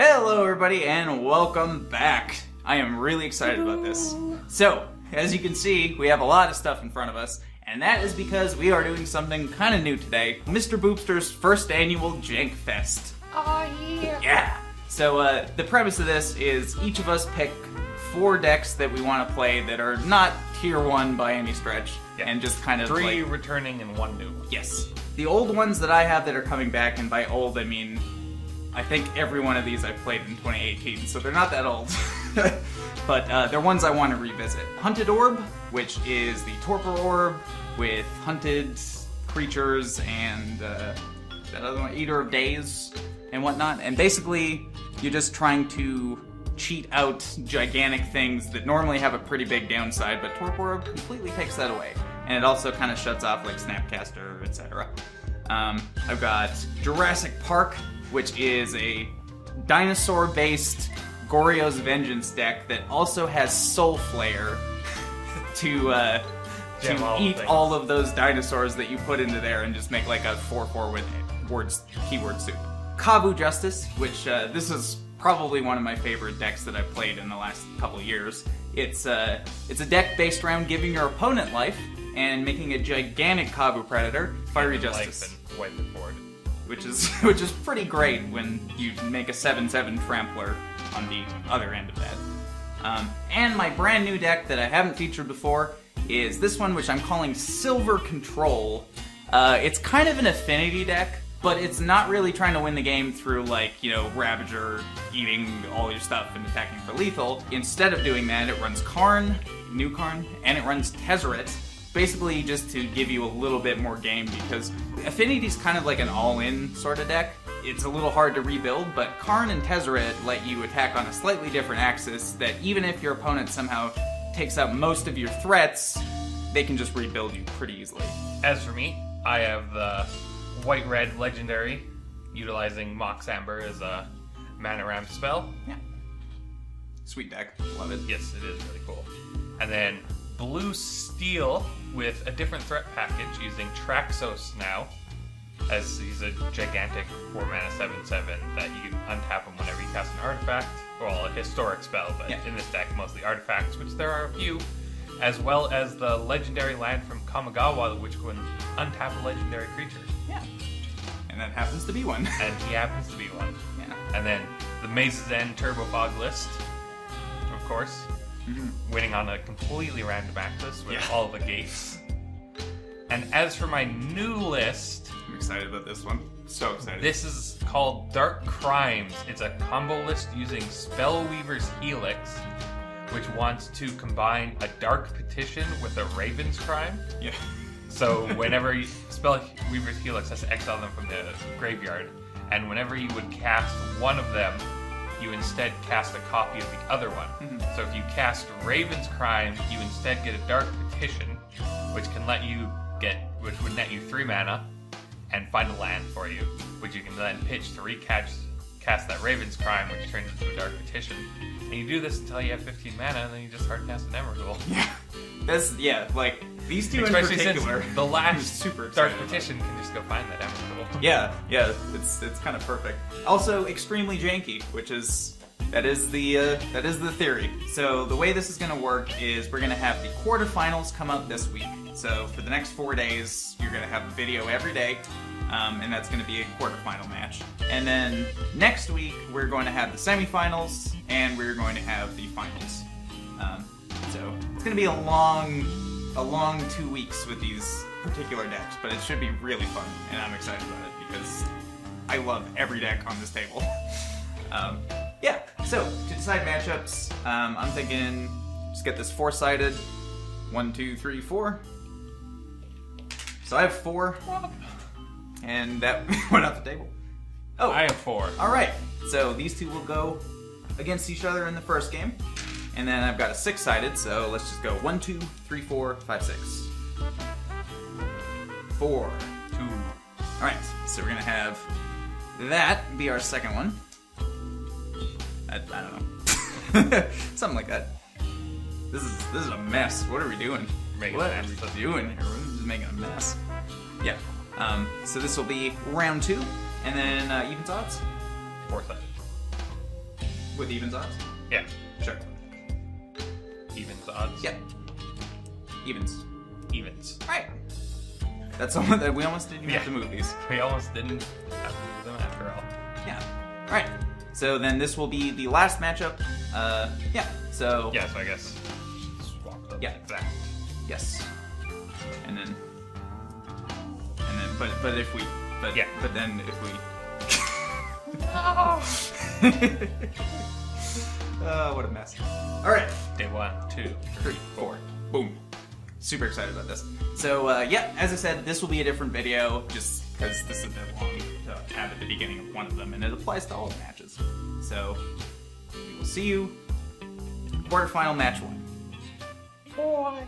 Hello everybody and welcome back. I am really excited about this. So, as you can see, we have a lot of stuff in front of us, and that is because we are doing something kind of new today. Mr. Boopster's first annual Jankfest. Oh yeah! Yeah! So, the premise of this is each of us pick 4 decks that we want to play that are not tier 1 by any stretch, and just kind of 3 returning and 1 new. Yes. The old ones that I have that are coming back, and by old I mean I think every one of these I played in 2018, so they're not that old. But they're ones I want to revisit. Hunted Orb, which is the Torpor Orb with hunted creatures and that other one, Eater of Days and whatnot. And basically, you're just trying to cheat out gigantic things that normally have a pretty big downside, but Torpor Orb completely takes that away. And it also kind of shuts off like Snapcaster, etc. I've got Jurassic Park, which is a dinosaur-based Goryo's Vengeance deck that also has Soul Flare to eat all of those dinosaurs that you put into there and just make like a 4/4 with keyword soup. Kavu Justice, which this is probably one of my favorite decks that I've played in the last couple years. It's a deck based around giving your opponent life and making a gigantic Kavu Predator, Fiery Justice. And wipe it board. Which is pretty great when you make a 7/7 Trampler on the other end of that. And my brand new deck that I haven't featured before is this one, which I'm calling Silver Control. It's kind of an affinity deck, but it's not really trying to win the game through, like, you know, Ravager eating all your stuff and attacking for lethal. Instead of doing that, it runs Karn, New Karn, and it runs Tezzeret. Basically just to give you a little bit more game, because Affinity's kind of like an all-in sort of deck. It's a little hard to rebuild, but Karn and Tezzeret let you attack on a slightly different axis that even if your opponent somehow takes out most of your threats, they can just rebuild you pretty easily. As for me, I have the White-Red Legendary, utilizing Mox Amber as a mana ramp spell. Yeah. Sweet deck. Love it. Yes, it is really cool. And then Blue Steel with a different threat package using Traxos now, as he's a gigantic 4-mana 7/7 that you can untap him whenever you cast an artifact, well, a historic spell, but in this deck mostly artifacts, which there are a few, as well as the legendary land from Kamigawa, which can untap a legendary creature. Yeah. And that happens to be one. And he happens to be one. Yeah. And then the Maze's End Turbo Fog list, of course. Winning on a completely random axis with all the gates. And as for my new list, I'm excited about this one. So excited. This is called Dark Crimes. It's a combo list using Spellweaver's Helix, which wants to combine a Dark Petition with a Raven's Crime. Yeah. So whenever Spellweaver's Helix has to exile them from the graveyard, and whenever you would cast one of them, you instead cast a copy of the other one. So if you cast Raven's Crime, you instead get a Dark Petition, which would net you 3 mana, and find a land for you, which you can then pitch to recast that Raven's Crime, which turns into a Dark Petition. And you do this until you have 15 mana, and then you just hardcast an Emrakul. Yeah. Like, these two especially in particular. Since the last super Dark Petition can just go find that Emrakul. Yeah, it's kind of perfect. Also, extremely janky, that is the theory. So the way this is going to work is we're going to have the quarterfinals come out this week. So for the next 4 days, you're going to have a video every day, and that's going to be a quarterfinal match. And then next week, we're going to have the semifinals, and we're going to have the finals. So it's going to be a long 2 weeks with these particular decks, but it should be really fun, and I'm excited about it because I love every deck on this table. Yeah, so to decide matchups, I'm thinking just get this 4-sided. 1, 2, 3, 4. So I have 4, and that went off the table. Oh, I have 4. All right, so these two will go against each other in the first game, and then I've got a 6-sided. So let's just go 1, 2, 3, 4, 5, 6. 4, 2. All right, so we're gonna have that be our second one. I don't know. Something like that. This is a mess. What are we doing? What are we doing here? We're just making a mess. Yeah. So this will be round 2, and then even thoughts? 4-sided. With evens odds? Yeah. Sure. Evens odds? Yep. Evens. Evens. Alright. That's someone that we almost didn't even have to move these. We almost didn't have to move them after all. Yeah. Alright. So then this will be the last matchup. Yeah. So. Yeah, so I guess swap them like that. Yes. And then. But if we. But then if we. What a mess. Alright. Day 1, 2, 3, 4. Boom. Super excited about this. So, yeah, as I said, this will be a different video, just because this is a bit long to have at the beginning of one of them, and it applies to all the matches. So, we will see you in quarterfinal match 1. Boy.